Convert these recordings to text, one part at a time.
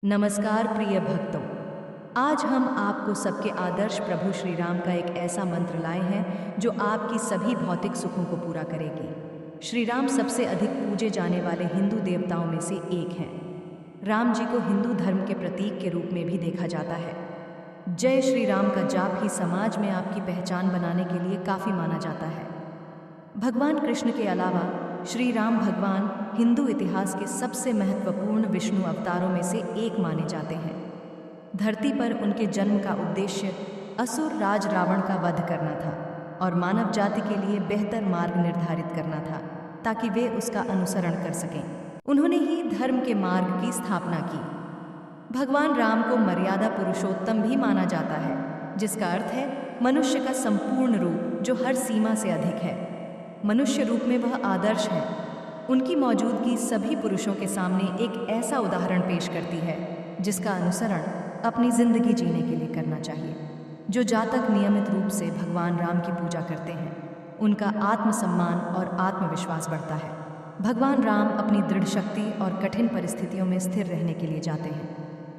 नमस्कार प्रिय भक्तों। आज हम आपको सबके आदर्श प्रभु श्री राम का एक ऐसा मंत्र लाए हैं जो आपकी सभी भौतिक सुखों को पूरा करेगी। श्री राम सबसे अधिक पूजे जाने वाले हिंदू देवताओं में से एक हैं। राम जी को हिंदू धर्म के प्रतीक के रूप में भी देखा जाता है। जय श्री राम का जाप ही समाज में आपकी पहचान बनाने के लिए काफी माना जाता है। भगवान कृष्ण के अलावा श्री राम भगवान हिंदू इतिहास के सबसे महत्वपूर्ण विष्णु अवतारों में से एक माने जाते हैं। धरती पर उनके जन्म का उद्देश्य असुर राज रावण का वध करना था और मानव जाति के लिए बेहतर मार्ग निर्धारित करना था ताकि वे उसका अनुसरण कर सकें। उन्होंने ही धर्म के मार्ग की स्थापना की। भगवान राम को मर्यादा पुरुषोत्तम भी माना जाता है, जिसका अर्थ है मनुष्य का संपूर्ण रूप जो हर सीमा से अधिक है। मनुष्य रूप में वह आदर्श है। उनकी मौजूदगी सभी पुरुषों के सामने एक ऐसा उदाहरण पेश करती है जिसका अनुसरण अपनी जिंदगी जीने के लिए करना चाहिए। जो जातक नियमित रूप से भगवान राम की पूजा करते हैं उनका आत्मसम्मान और आत्मविश्वास बढ़ता है। भगवान राम अपनी दृढ़ शक्ति और कठिन परिस्थितियों में स्थिर रहने के लिए जाते हैं।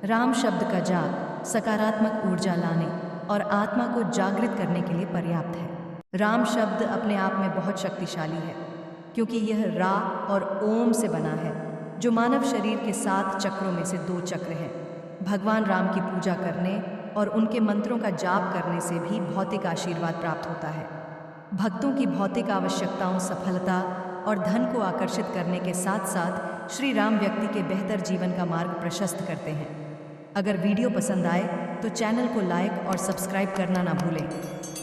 राम शब्द का जाप सकारात्मक ऊर्जा लाने और आत्मा को जागृत करने के लिए पर्याप्त है। राम शब्द अपने आप में बहुत शक्तिशाली है क्योंकि यह रा और ओम से बना है, जो मानव शरीर के 7 चक्रों में से 2 चक्र है। भगवान राम की पूजा करने और उनके मंत्रों का जाप करने से भी भौतिक आशीर्वाद प्राप्त होता है। भक्तों की भौतिक आवश्यकताओं, सफलता और धन को आकर्षित करने के साथ साथ श्री राम व्यक्ति के बेहतर जीवन का मार्ग प्रशस्त करते हैं। अगर वीडियो पसंद आए तो चैनल को लाइक और सब्सक्राइब करना ना भूलें।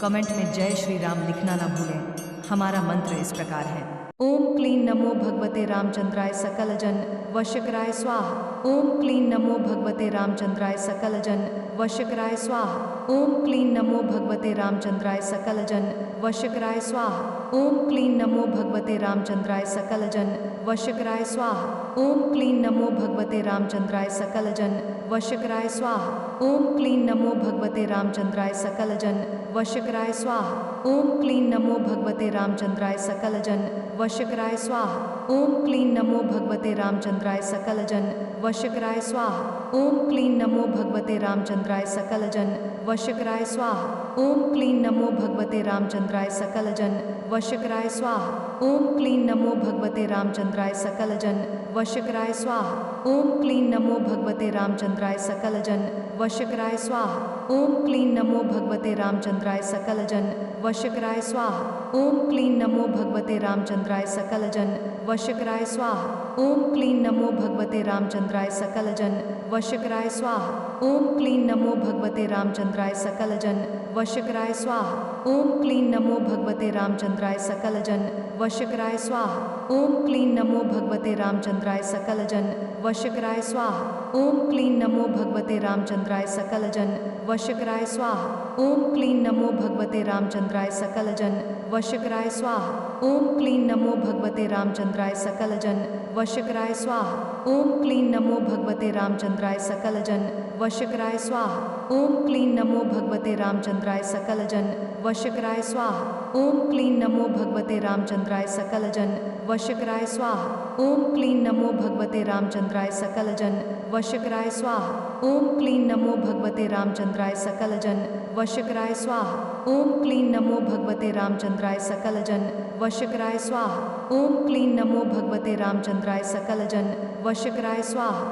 कमेंट में जय श्री राम लिखना ना भूलें। हमारा मंत्र इस प्रकार है: ओम क्लीं नमो भगवते रामचंद्राय सकल जन वशकराय स्वाहा। ओम क्लीं नमो भगवते रामचंद्राय सकल जन वशकराय स्वाहा। ओम क्लीं नमो भगवते रामचंद्राय सकल जन वशकराय स्वाहा। ओम क्लीं नमो भगवते रामचंद्राय सकल जन वशकराय स्वाहा। ओम क्लीं नमो भगवते रामचंद्राय सकल जन वशकराय स्वाहा। ओम क्लीं नमो भगवते रामचंद्राय सकल जन वशकराय स्वाहा। ओम क्लीं नमो भगवते रामचंद्राय सकल जन वशकराय स्वाहा। ओम क्लीं नमो भगवते रामचंद्राय सकल जन वशकराय स्वाहा। ओम क्लीं नमो भगवते रामचंद्राय सकल जन वशकराय स्वाहा। ओम क्लीं नमो भगवते रामचंद्राय सकल जन वशकराय स्वाहा। ओम क्लीं नमो भगवते रामचंद्राय सकल जन वशकराय स्वाहा। ओम क्लीं नमो भगवते रामचंद्राय सकल जन वशकराय स्वाहा। ओम क्लीं नमो भगवते रामचंद्राय सकल जन वशकराय स्वाहा। ओम क्लीं नमो भगवते रामचंद्राय सकल जन वशकराय स्वाहा। ओम क्लीं नमो भगवते रामचंद्राय सकल जन वशकराय स्वाहा। ओम क्लीं नमो भगवते रामचंद्राय सकल जन वशकराय स्वाहा। ओम क्लीं नमो भगवते रामचंद्राय सकल जन वशकराय स्वाहा। ओम क्लीं नमो भगवते रामचंद्राय सकल जन वशकराय स्वाहा। ओम क्लीं नमो भगवते रामचंद्राय सकल जन वशकराय स्वाहा। ओम क्लीं नमो भगवते रामचंद्राय सकल जन वशकराय स्वाहा। ओम क्लीं नमो भगवते रामचंद्राय सकल जन वशकराय स्वाहा। ओम क्लीं नमो भगवते रामचंद्राय सकल जन वशकराय स्वाहा। ओम क्लीं नमो भगवते रामचंद्राय सकल जन वशकराय स्वाहा। ओम क्लीं नमो भगवते रामचंद्राय सकल जन वशकराय स्वाहा। ओम क्लीं नमो भगवते रामचंद्राय सकल जन वशकराय स्वाहा। ओम क्लीं नमो भगवते रामचंद्राय सकल जन वशकराय स्वाहा। ओम क्लीं नमो भगवते रामचंद्राय सकल जन वशकराय स्वाहा। ओम क्लीं नमो भगवते रामचंद्राय सकल जन वशकराय स्वाहा। ओम क्लीं नमो भगवते रामचंद्राय सकल जन वशकराय स्वाहा।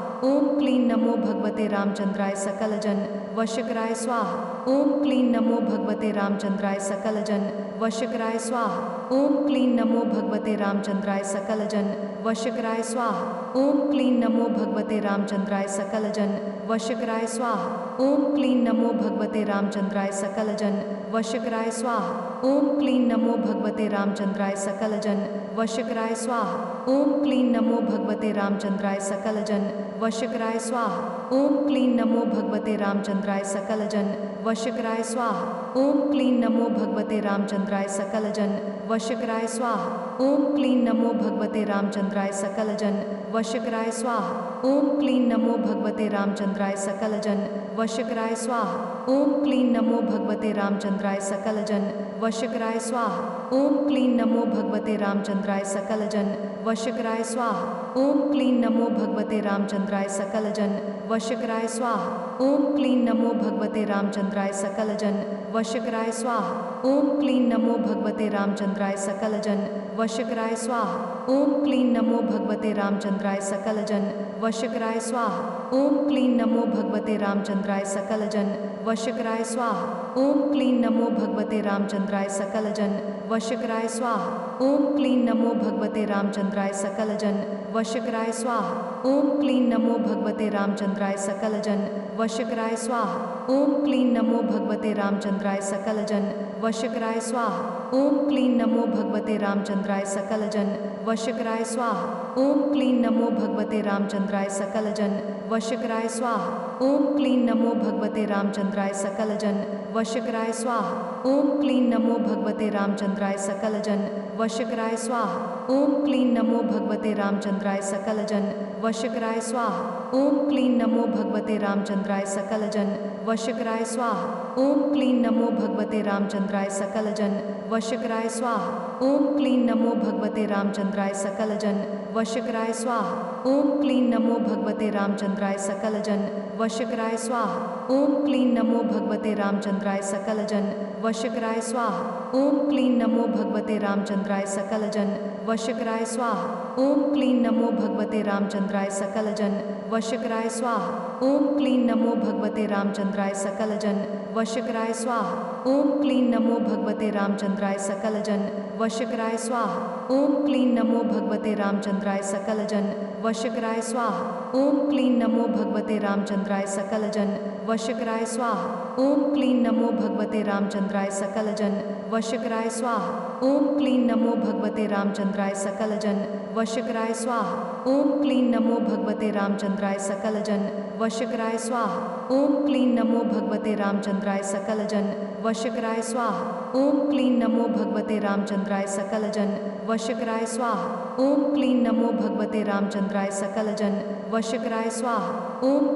ओम क्लीं नमो भगवते रामचंद्राय सकल जन वशकराय स्वाहा। ओम क्लीं नमो भगवते रामचंद्राय सकल जन वशकराय स्वाहा। ओम क्लीं नमो भगवते रामचंद्राय सकल जन वशकराय स्वाहा। ओम क्लीं नमो भगवते रामचंद्राय सकल जन वशकराय स्वाहा। ओम क्लीं नमो भगवते रामचंद्राय सकल जन वशकराय स्वाहा। ओम क्लीं नमो भगवते रामचंद्राय सकल जन वशकराय स्वाहा। ओम क्लीं नमो भगवते रामचंद्राय सकल जन वशकराय स्वाहा। ओम क्लीं नमो भगवते रामचंद्राय सकल जन वशकराय स्वाहा। ओम क्लीं नमो भगवते रामचंद्राय सकल जन वशकराय स्वाहा। ओम क्लीं नमो भगवते रामचंद्राय सकल जन वशकराय स्वाहा। ओम क्लीं नमो भगवते रामचंद्राय सकल जन वशकराय स्वाहा। ओम क्लीं नमो भगवते रामचंद्राय सकल जन वशकराय स्वाहा। ओम क्लीं नमो भगवते रामचंद्राय सकल जन वशकराय स्वाहा। ओम क्लीं नमो भगवते रामचंद्राय सकलजन वशकराय स्वाहा। ओम क्लीं नमो भगवते रामचंद्राय सकलजन वशकराय स्वाहा। ओम क्लीं नमो भगवते रामचंद्राय सकलजन वशकराय स्वाहा। ओम क्लीं नमो भगवते रामचंद्राय सकलजन वशकराय स्वाहा। ओम क्लीं नमो भगवते रामचंद्राय सकलजन वशकराय स्वाहा। ओम क्लीं नमो भगवते रामचंद्राय सकलजन वशकराय स्वाहा। ओम क्लीं नमो भगवते रामचंद्राय सकलजन वशकराय स्वाहा। ओम क्लीं नमो भगवते रामचंद्राय सकलजन वशकराय स्वाहा। ओम क्लीं नमो भगवते रामचंद्राय सकलजन वशकराय स्वाहा। ओम क्लीं नमो भगवते रामचंद्राय सकलजन वशकराय स्वाहा। ओम क्लीं नमो भगवते रामचंद्राय सकलजन वशकराय स्वाहा। ओम क्लीं नमो भगवते रामचंद्राय सकलजन वशकराय स्वाहा। ओम क्लीं नमो भगवते रामचंद्राय सकलजन वशकराय स्वाहा। ओम क्लीं नमो भगवते रामचंद्राय सकलजन वशकराय स्वाहा। ओम क्लीं नमो भगवते रामचंद्राय सकलजन वशकराय स्वाहा। ओम क्लीं नमो भगवते रामचंद्राय सकलजन वशकराय स्वाहा। ओम क्लीं नमो भगवते रामचंद्राय सकलजन वशकराय स्वाहा। ओम क्लीं नमो भगवते रामचंद्राय सकलजन वशकराय स्वाहा। ओम क्लीं नमो भगवते रामचंद्राय सकलजन वशकराय स्वाहा। ओम क्लीं नमो भगवते रामचंद्राय सकलजन वशकराय स्वाहा। ओम क्लीं नमो भगवते रामचंद्राय सकलजन वशकराय स्वाहा। ओम क्लीं नमो भगवते रामचंद्राय सकलजन वशकराय स्वाहा। ओम क्लीं नमो भगवते रामचंद्राय सकलजन वशकराय स्वाहा। ओम क्लीं नमो भगवते रामचंद्राय सकलजन वशकराय स्वाहा। ओम क्लीं नमो भगवते रामचंद्राय सकलजन वशकराय स्वाहा। ओम क्लीं नमो भगवते रामचंद्राय सकलजन वशकराय स्वाहा। ओम क्लीं नमो भगवते रामचंद्राय सकलजन वशकराय स्वाहा। ओम क्लीं नमो भगवते रामचंद्राय सकलजन वशकराय स्वाहा। ओम क्लीं नमो भगवते रामचंद्राय सकलजन वशकराय स्वाहा। ओम क्लीं नमो भगवते रामचंद्राय सकलजन वशकराय स्वाहा। ओम क्लीं नमो भगवते रामचंद्राय सकलजन वशकराय स्वाहा।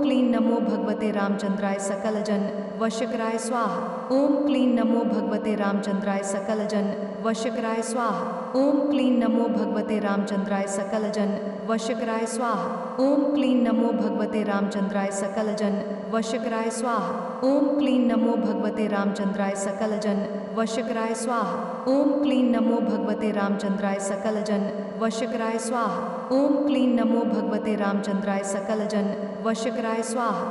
ओम क्लीं नमो भगवते रामचंद्राय सकलजन वशकराय स्वाहा। ओम क्लीं नमो भगवते रामचंद्राय सकलजन वशकराय स्वाहा। ओम क्लीं नमो भगवते रामचंद्राय सकलजन वशकराय स्वाहा। ओम क्लीं नमो भगवते रामचंद्राय सकलजन वशकराय स्वाहा। ओम क्लीं नमो भगवते रामचंद्राय सकलजन वशकराय स्वाहा। ओम क्लीं नमो भगवते रामचंद्राय सकलजन वशकराय स्वाहा। ओम क्लीं नमो भगवते रामचंद्राय सकलजन वशकराय स्वाहा।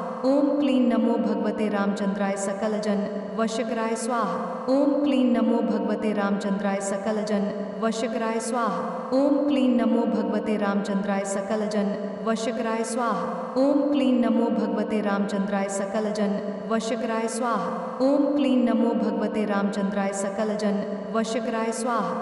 ओम क्लीं नमो भगवते रामचंद्राय सकलजन वशकराय स्वाहा। ओम क्लीं नमो भगवते रामचंद्राय सकलजन वशकराय स्वाहा। ओम क्लीं नमो भगवते रामचंद्राय सकलजन वशकराय स्वाहा। ओम क्लीं नमो भगवते रामचंद्राय सकलजन वशकराय स्वाहा। ओम क्लीं नमो भगवते रामचंद्राय सकलजन वशकराय स्वाहा।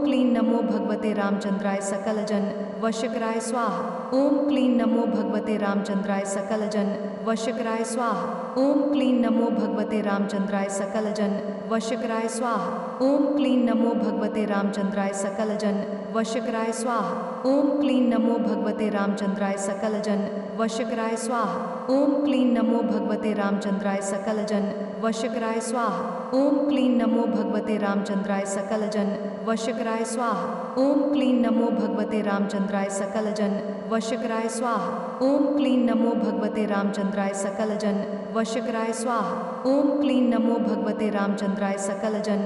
ओम क्लीं नमो भगवते रामचंद्राय सकलजन वशकराय स्वाहा। ओम क्लीं नमो भगवते रामचंद्राय सकलजन वशकराय स्वाहा। ओम क्लीं नमो भगवते रामचंद्राय सकलजन वशकराय स्वाहा। ओम क्लीं नमो भगवते रामचंद्राय सकलजन वशकराय स्वाहा। ओम क्लीं नमो भगवते रामचंद्राय सकलजन वशकराय स्वाहा। ओम क्लीं नमो भगवते रामचंद्राय सकलजन वशकराय स्वाहा। ओम क्लीं नमो भगवते रामचंद्राय सकलजन वशकराय स्वाहा। ओम क्लीं नमो भगवते रामचंद्राय सकलजन वशकराय स्वाहा। ओम क्लीं नमो भगवते रामचंद्राय सकलजन वशकराय स्वाहा। ओम क्लीं नमो भगवते रामचंद्राय सकलजन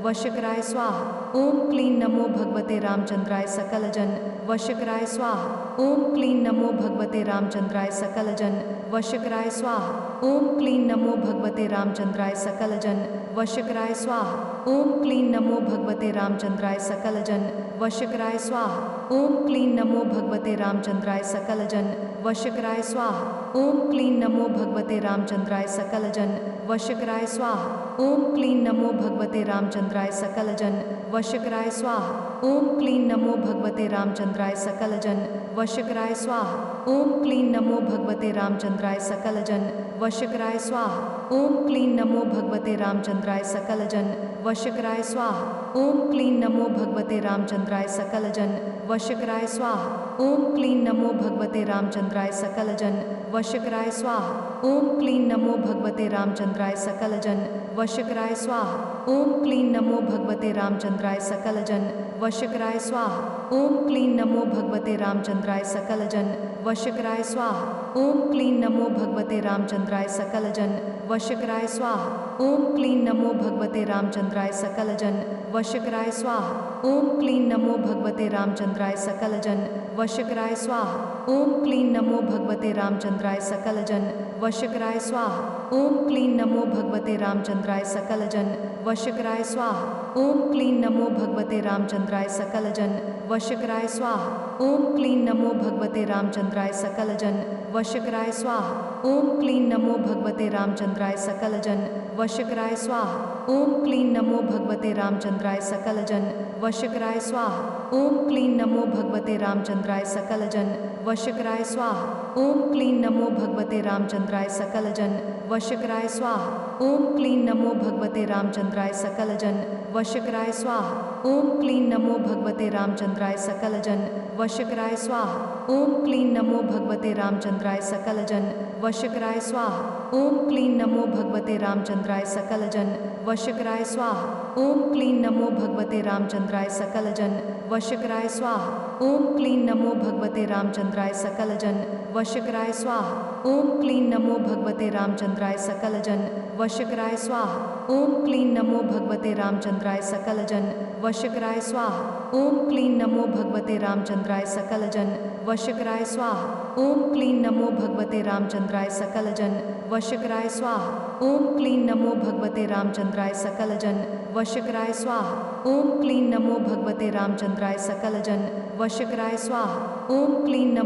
वशकराय स्वाहा। ओम क्लीं नमो भगवते रामचंद्राय सकलजन वशकराय स्वाहा। ओम क्लीं नमो भगवते रामचंद्राय सकलजन वशकराय स्वाहा। ओम क्लीं नमो भगवते रामचंद्राय सकलजन वशकराय स्वाहा। ओम क्लीं नमो भगवते रामचंद्राय सकलजन वशकराय स्वाहा। ओम क्लीं नमो भगवते रामचंद्राय सकलजन वशकराय स्वाहा। ओम क्लीं नमो भगवते रामचंद्राय सकलजन वशकराय स्वाहा। ओम क्लीं नमो भगवते रामचंद्राय सकलजन वशकराय स्वाहा। ओम क्लीं नमो भगवते रामचंद्राय सकलजन वशकराय स्वाहा। ओम क्लीं नमो भगवते रामचंद्राय सकलजन वशकराय स्वाहा। ओम क्लीं नमो भगवते रामचंद्राय सकलजन वशकराय स्वाहा। ओम क्लीं नमो भगवते रामचंद्राय सकलजन वशकराय स्वाहा। ओम क्लीं नमो भगवते रामचंद्राय सकलजन वशकराय स्वाहा। ओम क्लीं नमो भगवते रामचंद्राय सकलजन वशकराय स्वाहा। ओम क्लीं नमो भगवते रामचंद्राय सकलजन वशकराय स्वाहा। ओम क्लीं नमो भगवते रामचंद्राय सकलजन वशकराय स्वाहा। ओम क्लीं नमो भगवते रामचंद्राय सकलजन वशकराय स्वाहा। ओम क्लीं नमो भगवते रामचंद्राय सकलजन वशकराय स्वाहा। ओम क्लीं नमो भगवते रामचंद्राय सकलजन वशकराय स्वाहा। ओम क्लीं नमो भगवते रामचंद्राय सकलजन वशकराय स्वाहा। ओम क्लीं नमो भगवते रामचंद्राय सकलजन वशकराय स्वाहा। ओम क्लीं नमो भगवते रामचंद्राय सकलजन वशकराय स्वाहा। ओम क्लीं नमो भगवते रामचंद्राय सकलजन वशकराय स्वाहा। ओम क्लीं नमो भगवते रामचंद्राय सकलजन वशकराय स्वाहा। ओम क्लीं नमो भगवते रामचंद्राय सकलजन वशकराय स्वाहा। ओम क्लीं नमो भगवते रामचंद्राय सकलजन वशकराय स्वाहा। ओम क्लीं नमो भगवते रामचंद्राय सकलजन वशकराय स्वाहा। ओम क्लीं नमो भगवते रामचंद्राय सकलजन वशकराय स्वाहा। ओम क्लीं नमो भगवते रामचंद्राय सकलजन वशकराय स्वाहा। ओम क्लीं नमो भगवते रामचंद्राय सकलजन वशकराय स्वाहा। ओम क्लीं नमो भगवते रामचंद्राय सकलजन वशकराय स्वाहा। ओम क्लीं नमो भगवते रामचंद्राय सकलजन वशकराय स्वाहा। ओम क्लीं नमो भगवते रामचंद्राय सकलजन वशकराय स्वाहा। ओम क्लीं नमो भगवते रामचंद्राय सकलजन वशकराय स्वाहा। ओम क्लीं नमो भगवते रामचंद्राय सकलजन वशकराय स्वाहा। ओम क्लीं नमो भगवते रामचंद्राय सकलजन वशकराय स्वाहा। ओम क्लीं नमो भगवते रामचंद्राय सकलजन वशकराय स्वाहा। ओम क्लीं नमो भगवते रामचंद्राय सकलजन वशकराय स्वाहा। ओम क्लीं नमो भगवते रामचंद्राय सकलजन वशकराय स्वाहा। ओम क्लीं नमो भगवते रामचंद्राय सकलजन वशकराय स्वाहा। ओम क्लीं नमो भगवते रामचंद्राय सकलजन वशकराय स्वाहा। ओम क्लीं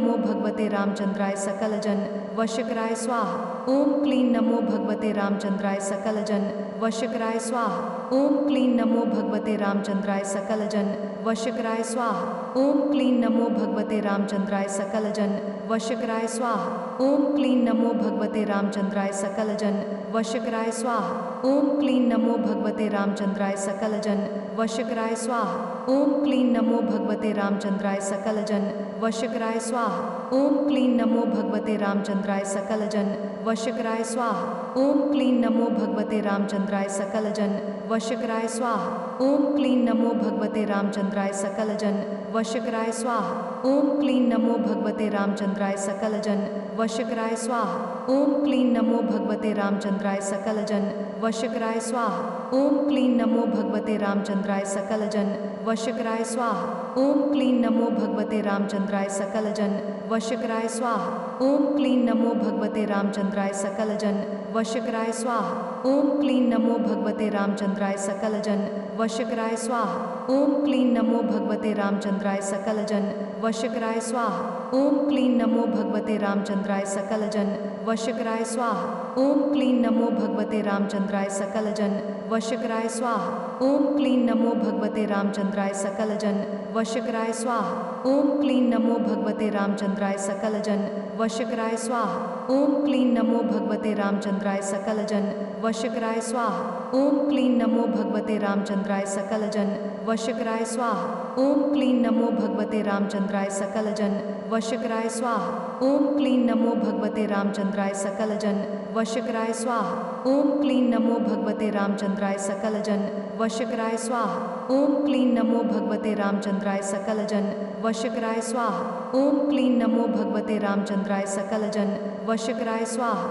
नमो भगवते रामचंद्राय सकलजन वशकराय स्वाहा। ओम क्लीं नमो भगवते रामचंद्राय सकलजन वशकराय स्वाहा। ओम क्लीं नमो भगवते रामचंद्राय सकलजन वशकराय स्वाहा। ओम क्लीं नमो भगवते रामचंद्राय सकलजन वशकराय स्वाहा। ओम क्लीं नमो भगवते रामचंद्राय सकलजन वशकराय स्वाहा। ओम क्लीं नमो भगवते रामचंद्राय सकलजन वशकराय स्वाहा। ओम क्लीं नमो भगवते रामचंद्राय सकलजन वशकराय स्वाहा। ओम क्लीं नमो भगवते रामचंद्राय सकलजन वशकराय स्वाहा। ओम क्लीं नमो भगवते रामचंद्राय सकलजन वशकराय स्वाहा। ओम क्लीं नमो भगवते रामचंद्राय सकलजन वशकराय स्वाहा। ओम क्लीं नमो भगवते रामचंद्राय सकलजन वशकराय स्वाहा। ओम क्लीं नमो भगवते रामचंद्राय सकलजन वशकराय स्वाहा। ओम क्लीं नमो भगवते रामचंद्राय सकलजन वशकराय स्वाहा। ओम क्लीं नमो भगवते रामचंद्राय सकलजन वशकराय स्वाहा। ओम क्लीं नमो भगवते रामचंद्राय सकलजन वशकराय स्वाहा। ओम क्लीं नमो भगवते रामचंद्राय सकलजन वशकराय स्वाहा। ओम क्लीं नमो भगवते रामचंद्राय सकलजन वशकराय स्वाहा। ओम क्लीं नमो भगवते रामचंद्राय सकलजन वशकराय स्वाहा। ओम क्लीं नमो भगवते रामचंद्राय सकलजन वशकराय स्वाहा। ओम क्लीं नमो भगवते रामचंद्राय सकलजन वशकराय स्वाहा। ओम क्लीं नमो भगवते रामचंद्राय सकलजन वशकराय स्वाहा। ओम क्लीं नमो भगवते रामचंद्राय सकलजन वशकराय स्वाहा। ओम क्लीं नमो भगवते रामचंद्राय सकलजन वशकराय स्वाहा। ओम क्लीं नमो भगवते रामचंद्राय सकलजन वशकराय स्वाहा। ओम क्लीं नमो भगवते रामचंद्राय सकलजन वशकराय स्वाहा। ओम क्लीं नमो भगवते रामचंद्राय सकलजन वशकराय स्वाहा। ओम क्लीं नमो भगवते रामचंद्राय सकलजन वशकराय स्वाहा।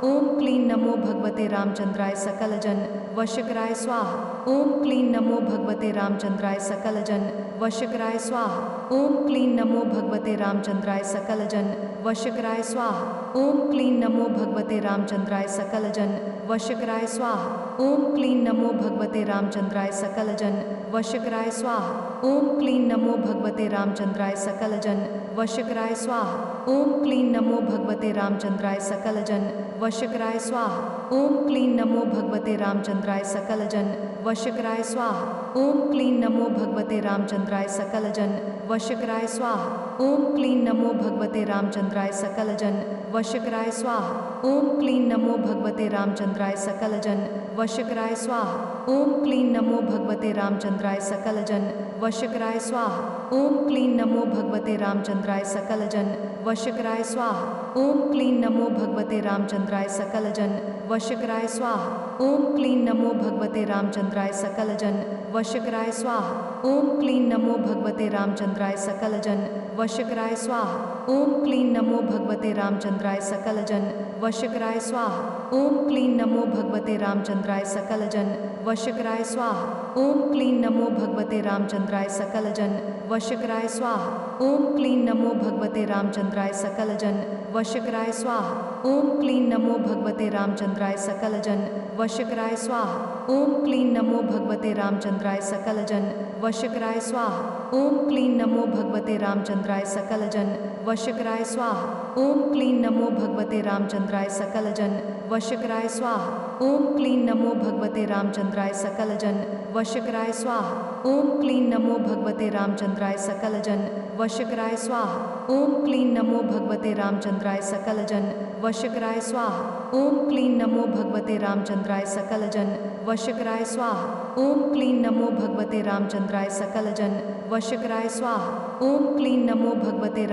ओम क्लीं नमो भगवते रामचंद्राय सकलजन वशकराय स्वाहा। ओम क्लीं नमो भगवते रामचंद्राय सकलजन वशकराय स्वाहा। ओम क्लीं नमो भगवते रामचंद्राय सकलजन वशकराय स्वाहा। ओम क्लीं नमो भगवते रामचंद्राय सकलजन वशकराय स्वाहा। ओम क्लीं नमो भगवते रामचंद्राय सकलजन वशकराय स्वाहा। ओम क्लीं नमो भगवते रामचंद्राय सकलजन वशकराय स्वाहा। ओम क्लीं नमो भगवते रामचंद्राय सकलजन वशकराय स्वाहा। ओम क्लीं नमो भगवते रामचंद्राय सकलजन वशकराय स्वाहा। ओम क्लीं नमो भगवते रामचंद्राय सकलजन वशकराय स्वाहा। ओम क्लीं नमो भगवते रामचंद्राय सकलजन वशकराय स्वाहा। ओम क्लीं नमो भगवते रामचंद्राय सकलजन वशकराय स्वाहा। ओम क्लीं नमो भगवते रामचंद्राय सकलजन वशकराय स्वाहा। ओम क्लीं नमो भगवते रामचंद्राय सकलजन वशकराय स्वाहा। ओम क्लीं नमो भगवते रामचंद्राय सकलजन वशकराय स्वाहा। ओम क्लीं नमो भगवते रामचंद्राय सकलजन वशकराय स्वाहा। ओम क्लीं नमो भगवते रामचंद्राय सकलजन वशकराय स्वाहा। ओम क्लीं नमो भगवते रामचंद्राय सकलजन वशकराय स्वाहा। ओम क्लीं नमो भगवते रामचंद्राय सकलजन वशकराय स्वाहा। ओम क्लीं नमो भगवते रामचंद्राय सकलजन वशकराय स्वाहा। ओम क्लीं नमो भगवते रामचंद्राय सकलजन वशकराय स्वाहा। ओम क्लीं नमो भगवते रामचंद्राय सकलजन वशकराय स्वाहा। ओम क्लीं नमो भगवते रामचंद्राय सकलजन वशकराय स्वाहा। ओम क्लीं नमो भगवते रामचंद्राय सकलजन वशकराय स्वाहा। ओम क्लीं नमो भगवते रामचंद्राय सकलजन वशकराय स्वाहा। ओम क्लीं नमो भगवते रामचंद्राय सकलजन वशकराय स्वाहा। ओम क्लीं नमो भगवते रामचंद्राय सकलजन वशकराय स्वाहा। ओम क्लीं नमो भगवते रामचंद्राय सकलजन वशकराय स्वाहा। ओम क्लीं नमो भगवते रामचंद्राय सकलजन वशकराय स्वाहा। ओम क्लीं नमो भगवते रामचंद्राय सकलजन वशकराय स्वाहा। ओम क्लीं नमो भगवते